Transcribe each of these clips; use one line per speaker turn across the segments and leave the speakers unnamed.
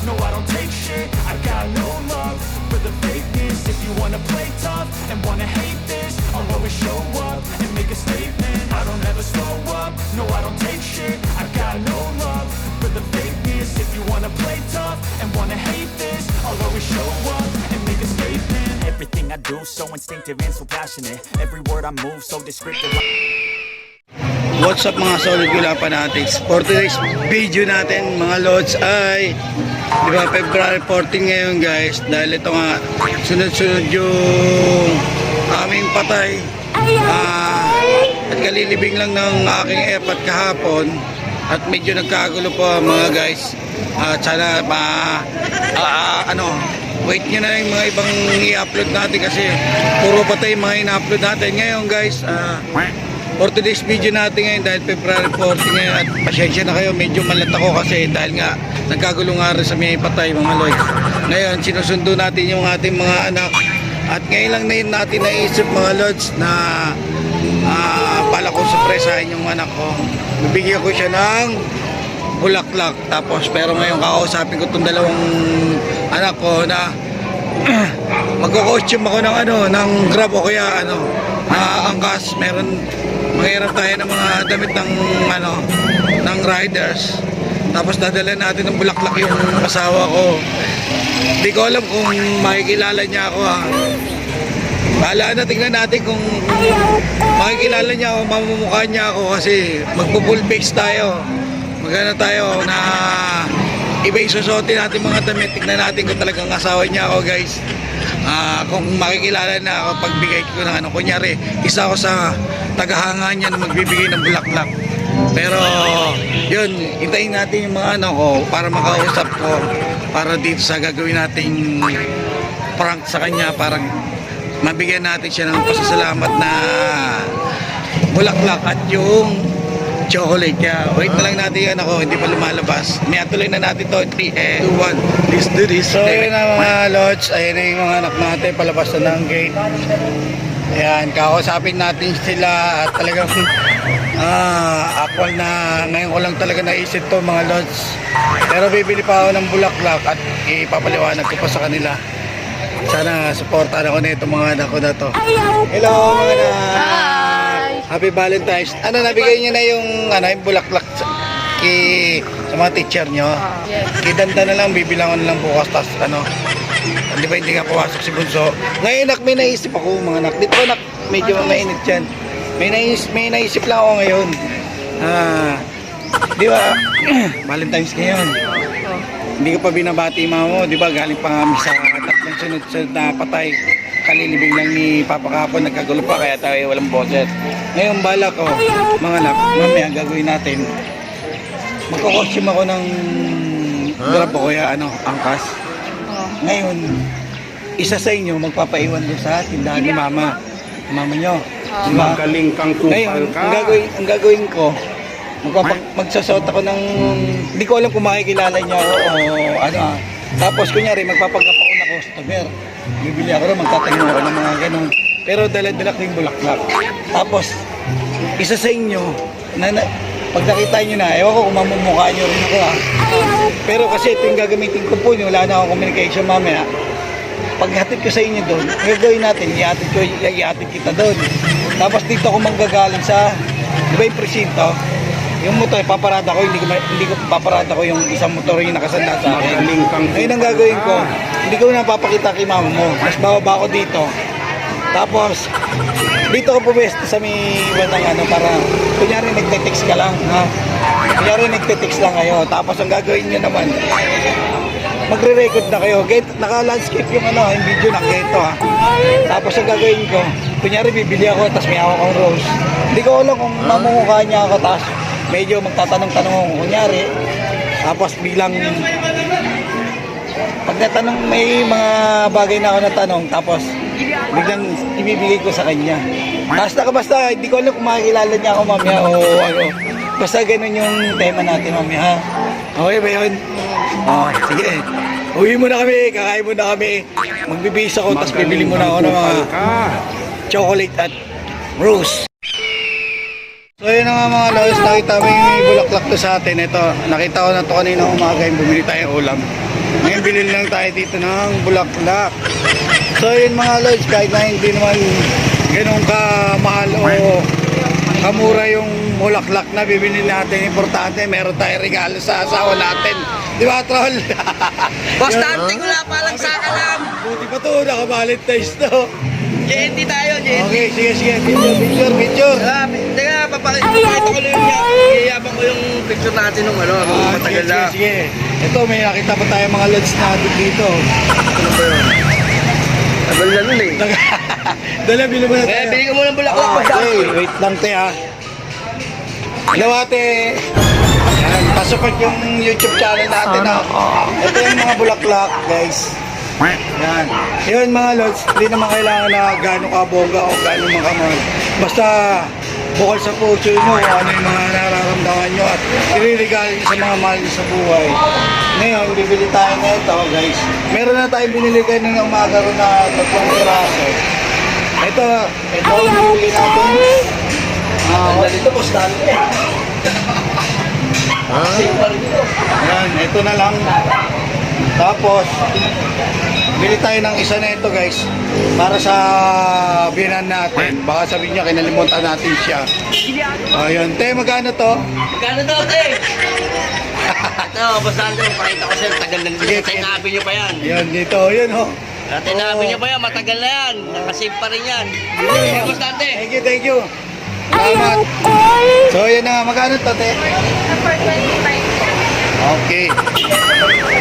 no I don't take shit. I got no love for the fakeness. If you wanna play tough and wanna hate this, I'll always show up and make a statement. I don't ever slow up, no I don't take shit. I got no love for the fakeness. If you wanna play tough and wanna hate this, I'll always show up and make a statement. Everything I do so instinctive and so passionate. Every word I move so descriptive.
What's up mga solid gula fanatics? For today's video natin mga lods ay di ba February 14 ngayon guys, dahil ito nga sunod-sunod yung aming patay at kalilibing lang ng aking epat kahapon at medyo nagkagulo po mga guys. At sana wait nyo na lang yung mga ibang i-upload natin kasi puro patay mga ina-upload natin ngayon guys. For today's video natin ngayon dahil February 14 ngayon at pasensya na kayo, medyo malat ako kasi dahil nga nagkagulo nga rin sa may patay mga lods. Ngayon sinusundo natin yung ating mga anak at ngayon lang na yun natin naisip mga lods na pala ko surpresahin yung anak ko. Bibigyan ko siya ng bulaklak, tapos pero ngayon kakausapin ko itong dalawang anak ko na magko-costume ako ng Grab o kaya angkas. Mahirap tayo ng mga damit ng riders, tapos dadala natin ng bulaklak yung asawa ko. Hindi ko alam kung makikilala niya ako bahala na, tingnan natin kung makikilala niya ako, mamumukha niya ako kasi magpo-full face tayo. Magana tayo na iba yung susuotin natin mga damit. Tignan natin kung talagang asawa niya ako guys. Kung makikilala na ako pagbigay ko ng kunyari isa ako sa tagahanga niya na magbibigay ng bulaklak. Pero yun, hintayin natin yung mga ko para makausap ko para dito sa gagawin nating prank sa kanya, para mabigyan natin siya ng pasasalamat na bulaklak at yung chocolate. Kaya wait na lang natin hindi pa lumalabas. May atuloy na natin to. 3, 2, 1, let's do this. So yun na mga lods, ayun na yung mga anak natin, palabas na ng gate. Ayan, kakausapin natin sila at talagang actual na ngayon ko lang talaga naisip to mga lods. Pero bibili pa ako ng bulaklak at ipapaliwanag ko pa sa kanila. Sana supportan ako nito mga anak ko na to. Hello mga anak. Happy Valentine's. Nabigay niyo na yung bulaklak sa mga teacher nyo?
Yes.
Kidanda na lang, bibilangan na lang bukas. Tas di ba hindi nga pumasok si Bunso? Ngayon may naisip ako mga anak. Dito anak, medyo mainit yan. May naisip lang ako ngayon. Di ba, Valentine's ngayon. Hindi ko pa binabati mama mo, di ba? Galing pa kami sa tatlong sunod-sunod na patay. Kalilibing lang ni Papa kahapon, nagkagulo pa kaya tayo walang boses. Ngayon bala ko, mga anak, mamaya gagawin natin. Magko-costume ako ng Grab o kaya angkas. Ngayon, isa sa inyo magpapaiwan doon sa tindahan ni mama nyo. Diba?
Magaling kang kupal ka.
Ang gagawin ko, magsasot ako ng, hindi ko alam kung makikilala niya ako o tapos kunyari magpapanggap ako na customer, bibili ako rin, magtatanong ako ng mga ganun, pero dala-dala ko yung bulaklak. Tapos isa sa inyo pag nakita nyo na, ewan ko kung mamumukha nyo rin ako pero kasi ito yung gagamitin ko po, wala na akong communication mamaya. Paghatid ko sa inyo doon, gagawin natin, iatid kita doon. Tapos dito ako manggagaling sa, di ba yung presinto? Yung motor, paparada ko, hindi ko paparada ko yung isang motor yung nakasanda sa akin. Ngayon ang gagawin ko, hindi ko na papakita kay mama mo. Mas bababa ko dito. Tapos, dito ko pumesto sa may bandang para, kunyari nagte-text ka lang, Kunyari nagte-text lang kayo. Tapos ang gagawin nyo naman, magre-record na kayo. Naka-landscape yung yung video na ganito Tapos ang gagawin ko, kunyari bibili ako, tapos may hawak akong rose. Hindi ko alam kung mamumukha niya ako, tapos medyo magtatanong-tanong ako kunyari, tapos biglang pag natanong, may mga bagay na ako natanong, tapos biglang ibibigay ko sa kanya. Basta hindi ko alam kung makikilala niya ako mamaya o basta ganun yung tema natin mamaya. Okay ba yun? Sige, uwi muna kami, kakain muna kami, magbibihis ako, tapos bibili muna ako ng mga chocolate at rose. So yun na nga mga lods, nakita mo yung bulaklak to sa atin. Ito, nakita ko na to kanina umaga yung bumili tayong ulam. Ngayon bilhin lang tayo dito ng bulaklak. So yun mga lods, kahit na hindi naman ganun kamahal o kamura yung bulaklak na bibili natin, importante meron tayong regalo sa asawa natin. Di ba, Troll?
Bastante ko na palang sa alam.
Buti pa to, naka-Valentine's to.
JNT tayo, JNT.
Okay, sige. Picture.
Teka, papakita ko lang yung yayabang ko yung picture natin nung ano, matagal na.
Sige. Ito, may nakita pa tayo mga lods natin dito.
Ano ba yun? Tagal na nun eh.
Dala, bili mo na
Kaya
tayo.
bili ka mo ng bulaklak.
Okay, wait lang te ha. Hello ate. Yan, pasupport yung YouTube channel natin ha. Ito yung mga bulaklak guys. Yan. Yun mga lods, hindi naman kailangan na gano'ng kabongga o gano'ng makamahal. Basta bukal sa puso nyo, ano yung mga nararamdaman nyo at iriregalo nyo sa mga mahal nyo sa buhay. Ngayon, bibili tayo na ito guys. Meron na tayong binili kayo ng umaga ron na 3 piraso. Ito ang binili natin.
Dito, bastante.
Yan, ito na lang. Tapos, bili tayo ng isa na ito guys para sa binan natin. Baka sabihin niya kinalimutan natin siya. Ayun, te, magkano to?
Magkano daw, te? Ito, bastante. Pakita ko sa'yo, tagal na
Sige,
nito. Tinabi nyo pa yan.
Ayun, dito, yun ho.
Tinabi nyo pa yan, matagal na yan. Nakasave pa rin yan. Bastante.
Thank you. Salamat. So, yun na, magkano to, te? Okay.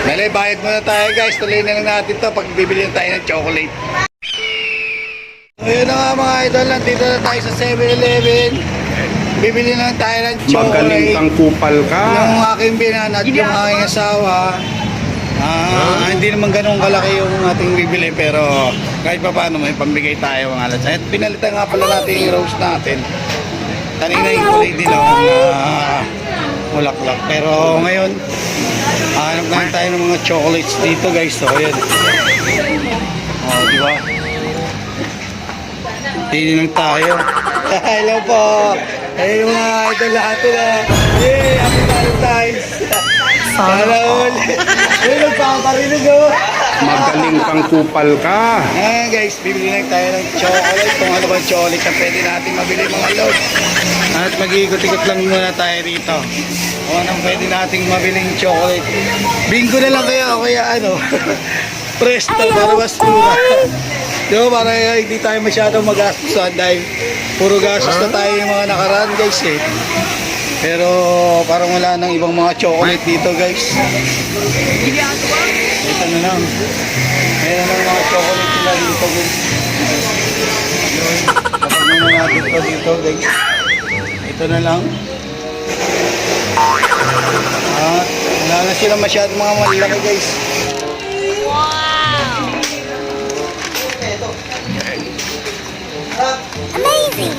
Dali, bayad muna tayo guys. Tuloy na lang natin to pag bibili na tayo ng chocolate. So, yun na nga mga idol. Nandito na tayo sa 7-Eleven. Bibili na lang tayo ng chocolate.
Magaling kang kupal ka.
Yung aking binan at yung aking asawa. Hindi naman ganun kalaki yung ating bibili pero kahit pa paano may pambigay tayo mga lads. At pinalitan nga pala natin yung rose natin. Kanina yung kulay dilaw na bulaklak. Pero ngayon, hanap na tayo ng mga chocolates dito guys. So, ayan. Oh, di ba? Tini lang tayo. Hello po. Hey mga idol lahat na. Yay! Happy Valentine's! Sana ulit. Uy, nagpaparinig oh.
Magaling kang kupal ka.
Guys, bibili lang tayo ng chocolate. Kung ano bang chocolate na pwede natin mabili mga lods. At mag-iikot-ikot lang muna tayo rito. Kung anong pwede nating mabiling chocolate. Bingo na lang kaya o kaya ano. Presto para mas mura. Diba, para hindi tayo masyadong magastusan dahil puro gastos na tayo yung mga nakaraan guys eh. Pero parang wala nang ibang mga chocolate dito guys. Ito na lang. Meron ng mga chocolate sila dito guys. Kapag muna natin ito dito guys. Ito na lang. Wala na sila masyadong mga malaki guys.
Amazing!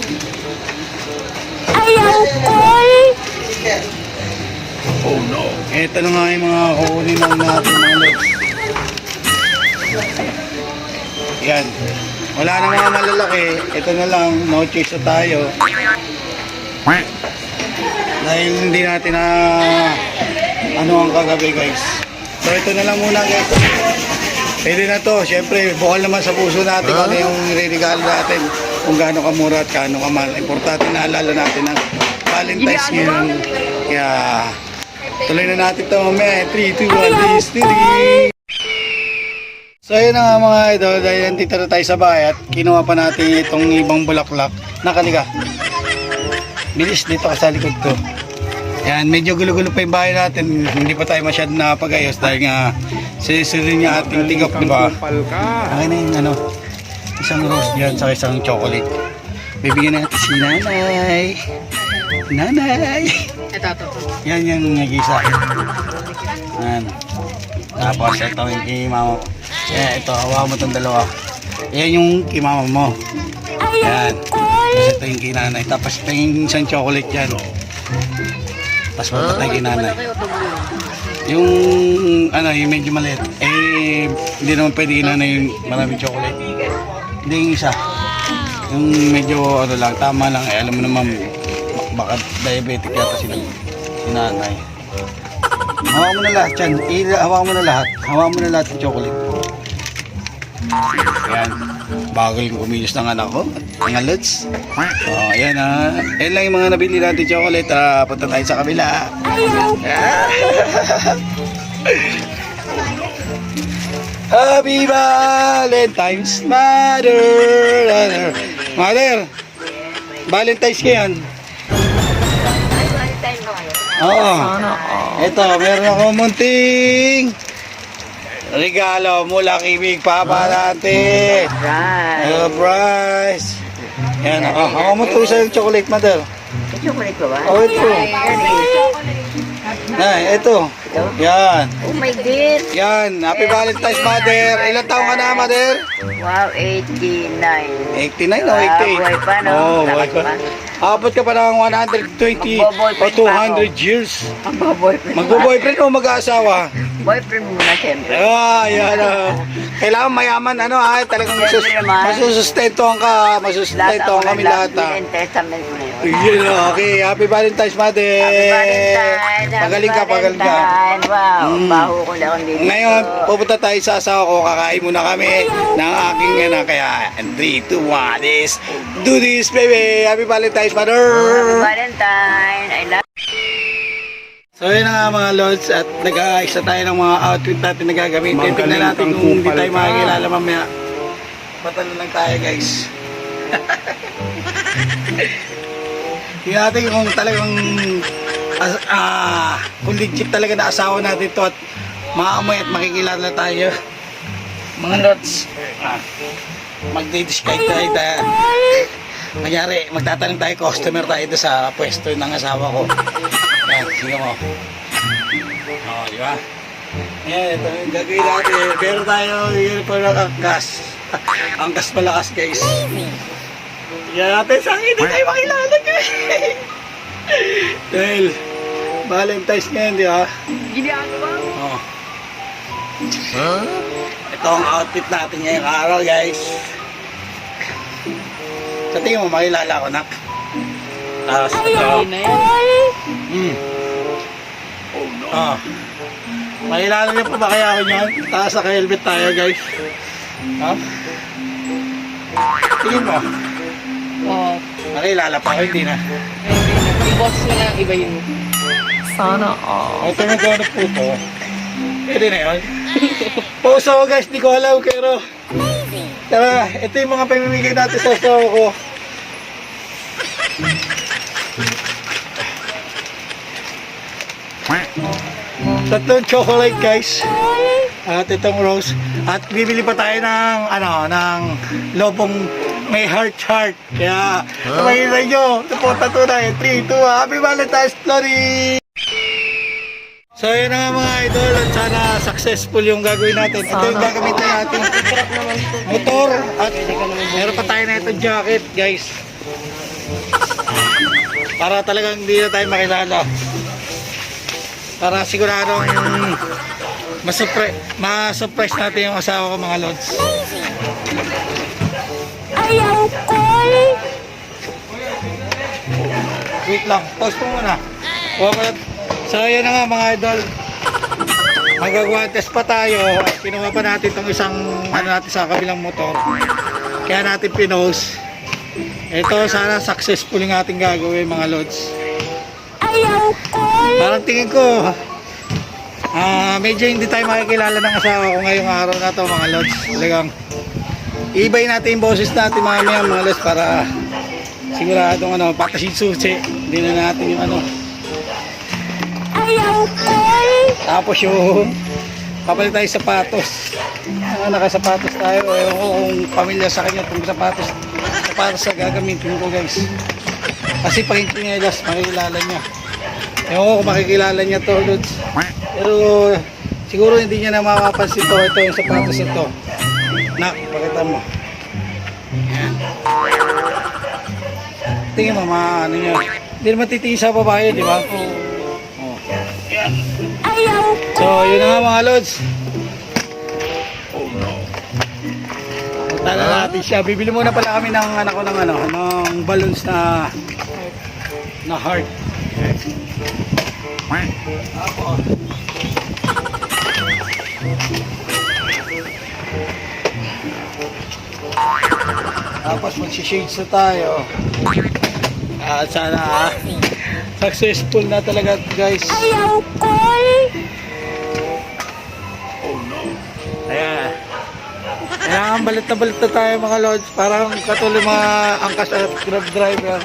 Ayaw ko!
Ito na nga yung mga kukunin lang natin mga lods. Yan. Wala na mga malalaki. Ito na lang. No choice na tayo. Dahil hindi natin na ano ang kagabi guys. So ito na lang muna guys. Pwede na to. Siyempre, bukal naman sa puso natin kung ano yung regalo natin. Kung gaano kamura at gaano kamahal. Importante na alala natin ang Valentine's ngayon. Kaya tuloy na natin ito mamaya. 3, 2, 1, history! So yun na nga mga idol. Dahil nandito na tayo sa bahay at kinuha pa natin itong ibang bulaklak. Nakaliga. Bilis dito ka sa likod ko. Yan, medyo gulo-gulo pa yung bahay natin. Hindi pa tayo masyadong nakapag-ayos dahil nga sisirin niya ating tigop, di ba?
Kupal ka.
Akin na yung ano, isang rose dyan sa isang chocolate. Bibigyan natin si nanay. Nanay!
Ito.
Yan yung nag-isa. Yan. Tapos ito yung kay mama. Ito, hawa mo itong dalawa. Yan yung kay mama mo. Yan. Tapos ito yung kay nanay. Tapos ito yung isang chocolate yan. Tapos papatay kay nanay. Yung ano, yung medyo maliit. Hindi naman pwede kay nanay yung maraming chocolate. Hindi yung isa. Yung medyo ano lang, tama lang. Alam mo naman, Baka diabetic yata si nanay. Hawa mo na lahat yan. Hawa mo na lahat. Hawa mo na lahat ng chocolate. Ayan. Bago yung kumilos ng anak ko. Mga lods. Oh, ayan ha. Ayan lang yung mga nabili natin chocolate. Punta tayo sa kabila. Happy Valentine's, Mother. Mother, Valentine's ngayon. Oo. Ito, meron ako munting regalo mula kay Big Papa natin. Surprise. Yan, ako mo ito sa chocolate, Mother.
Chocolate ba ba?
Oh, ito. Ay, ito. Yan.
Oh my God.
Yan. Happy Valentine's, Mother. Ilan taong ka na, Mother?
Wow, 89.
89 o 88?
Buhay pa, no?
Oo, buhay pa.
Lakas
Abot ka pa ng 120 o 200 years.
Magbo-boyfriend.
Magbo-boyfriend o mag-aasawa?
Boyfriend muna, siyempre.
Yan. Kailangan mayaman, talagang
Siyempre naman.
masusustentohan ka, masusustentohan kami lahat.
Last testament mo na yun.
Yun, okay. Happy Valentine's, Mother.
Happy Valentine.
Magaling ka, magaling ka.
Valentine. Wow, baho ko lang ang dito.
Ngayon, pupunta tayo sa asawa ko. Kakain muna kami ng aking anak. Kaya, 3, 2, 1 is do this, baby. Happy Valentine's, Mother.
Happy Valentine. I love
So yun na nga mga lods at nag-aayos na tayo ng mga outfit natin na gagamitin. Tingnan natin kung hindi tayo makikilala mamaya. Patalo lang tayo guys. Tingnan natin kung talagang kung legit talaga na asawa natin to at maamoy at makikilala tayo. Mga lods, magdi-disguise tayo. Magyari, magtatanong tayo, customer tayo doon sa pwesto ng asawa ko. Yan, sige mo. Oo, di ba? Yan, ito yung gagawin natin. Pero tayo, yun po ng angkas. Angkas malakas, guys. Yan natin sa akin, hindi tayo makilala, guys. Dahil, Valentine's ngayon, di ba? Oo. Ito ang outfit natin ngayong araw, guys. Sa tingin mo, makilala ko, nak. Tapos, ito. Makilala niyo po ba kaya ako niyan? Taas naka-helmet tayo, guys. Ha? Tingin mo?
Oo.
Nakilala pa ako, hindi na.
Yung boss mo na iba yun. Sana
Ito na gano'n po ito. Pwede na yun. Puso ko, guys, di ko alam, pero... Tara, ito yung mga pamimigay natin sa asawa ko. Tatlong chocolate, guys. At itong rose. At bibili pa tayo ng ng lobong may heart. Kaya makikita nyo, ito po tatunay. 3, 2, Happy Valentine's, Glory! So yun na nga mga idol, at sana successful yung gagawin natin. Ito yung gagamitin natin motor at meron pa tayo na itong jacket, guys. Para talagang hindi na tayo makilala. Para siguradong ma-surprise natin yung asawa ko, mga lods.
Ayaw ko!
Wait lang, pause po muna. So yun na nga mga idol, magagwantes pa tayo at kinuha pa natin itong isang natin sa kabilang motor, kaya natin pinost. Ito, sana successful yung ating gagawin, mga lods.
Ayaw ko!
Parang tingin ko medyo hindi tayo makikilala ng asawa ko ngayong araw na to, mga lods. Talagang ibay natin yung boses natin mamaya, mga lods, para siguradong patasin susi. Hindi na natin yung
Ayaw ko!
tapos yung papalit tayo sapatos. Nakasapatos tayo. Ewan ko kung pamilya sa kanya itong sapatos sa gagamitin ko, guys. Kasi pag hindi niya makikilala niya. Ewan ko kung makikilala niya to, Lods. Pero siguro hindi niya na mapapansin to. Ito yung sapatos ito. Nak, pakita mo. Yan. Tingin mo, niya. Hindi naman titingin sa babae, di ba?
Ayaw ko!
So, yun na nga, mga Lods. Tala natin siya. Bibili muna pala kami ng ng balloons na na heart. Tapos, magsishades na tayo. At sana successful na talaga guys.
Ayaw ko.
Ayan. Kailangan balit na tayo mga lods. Parang katuloy mga angkas at grab driver.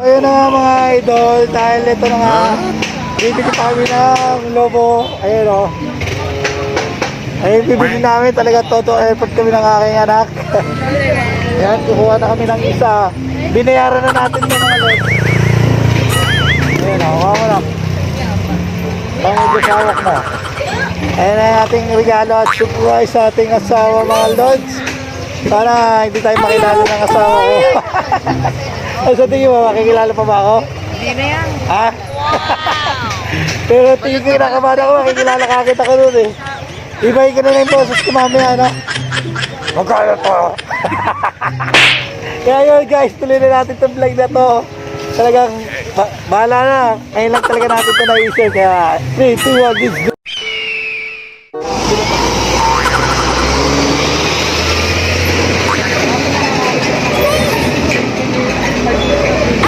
Ayun na nga mga idol, dahil ito na nga, bibili kami ng lobo, ayun o. Ayun, bibili namin talaga todo effort kami ng aking anak. Ayan, kukuha na kami ng isa. Binayaran na natin yung mga lods. Ayun o, kuha mo na. Pangudusawak mo. Ayun na yung ating regalo at surprise sa ating asawa mga lods. Sana hindi tayo makilala ng asawa ko. Ay, sa tingin mo, makikilala pa ba ako?
Hindi na yan.
Ha? Pero tingin ko kinakabahan ako, makikilala ka kita ko nun eh. Ibahin ko na lang yung boses ko mamaya, no? Magkala to. Kaya yun guys, tuloy na natin itong vlog na to. Talagang, bahala na. Ngayon lang talaga natin ito na-i-share. Kaya, 3, 2, 1, let's go.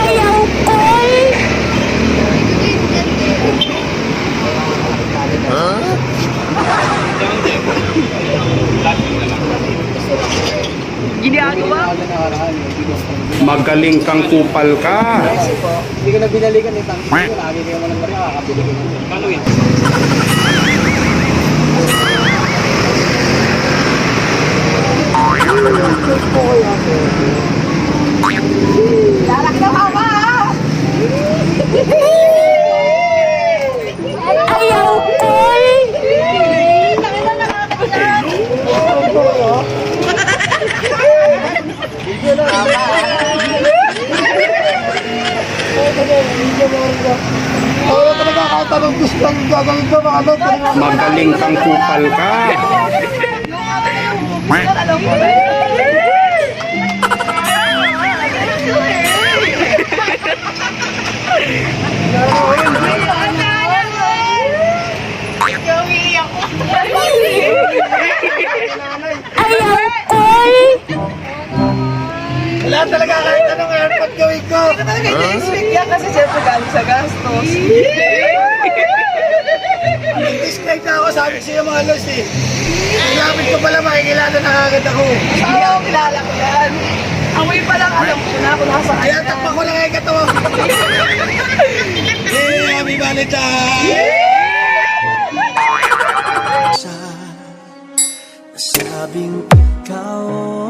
Ayaw ko.
Magaling kang kupal ka.
Hindi ko na binalikan eh. Tangin ko, lagi kayo mo ng bari, kakabili ko na. Paano yun?
Ayaw ko.
Oo talaga, kahit anong gusto lang gagawin ko, mga lot.
Magaling kang kupal ka.
Ayaw ko.
Wala talaga kahit anong airport gawin ko.
Hindi ko talaga i-expect yan kasi siyempre galing sa gastos.
Disconnect na ako, sabi ko sa'yo mga los eh. Sinabit ko pala, makikilala na agad ako.
Asawa ko, kilala ko yan. Amoy pa lang alam ko na kung nasa
Kaya
kanya.
takpa ko na ngayon katawa. Hey, happy Valentine!
Sabing ikaw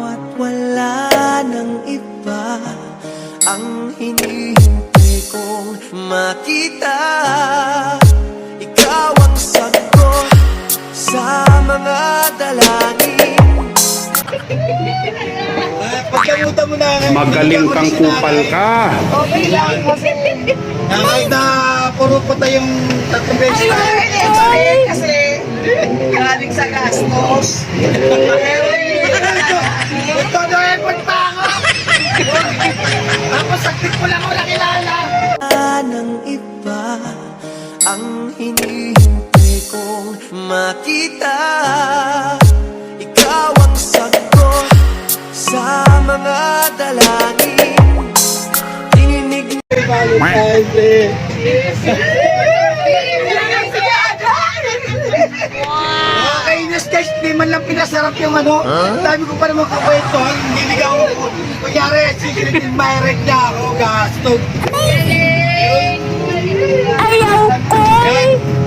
at wala nang iba ang hinihintay kong makita. Ikaw ang sagot sa mga dalangin.
Pagkamutan mo na ngayon.
Magaling kang kupal ka.
Okay lang kasi.
Kahit na puro puta yung tatlong beses na.
Ay, kasi galing sa gastos.
Todo airport pa ako! Tapos sakit ko lang ako nakilala.
Nang iba ang hinihintay kong makita. Ikaw ang sagot sa mga dalangin. Dininig
Valentine's Day. Nakakainis guys, di man lang pinasarap yung ano. Dami ko pa naman kakwento. Niligaw ko. Kunyari, secret admirer niya ako. Gastog.
Ayaw ko.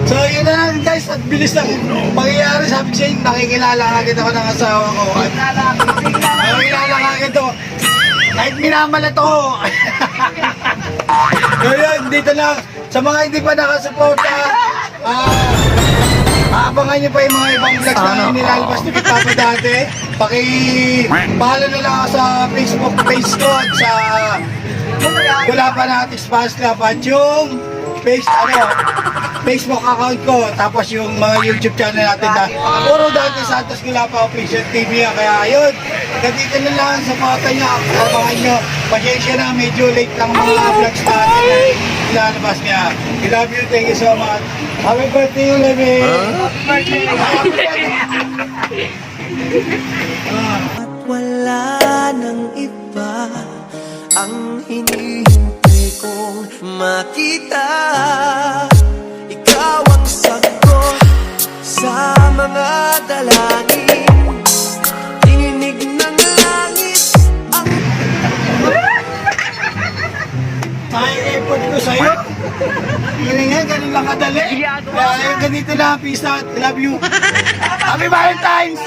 So yun na lang guys, at bilis lang pangyayari. Sabi ko sa'yo, nakikilala agad ako ng asawa ko. At nakikilala agad ako. Kahit minamalat ako. So yun, dito lang. Sa mga hindi pa nakasuporta, abangan abangan nyo pa yung mga ibang vlogs na nilalabas ni Papa dati. Follow na lang ako sa Facebook page ko at sa Wala pa natin Spans Club at yung Facebook account ko, tapos yung mga YouTube channel natin na puro Dante Santos Gulapa Official TV. Kaya yun, ganito na lang sa pata niya, abangan nyo. Pasensya na, medyo late lang mga vlogs natin na ilalabas niya. We love you, thank you so much. Happy birthday, Ulemi!
At wala nang iba ang hinihintay kong makita. Ikaw ang sagot sa mga dalangin. Tinginig ng langit ang
Effort ko sa'yo. Galing nga, ganun lang kadali. Kaya ganito lang, peace out, love you. Happy Valentine's!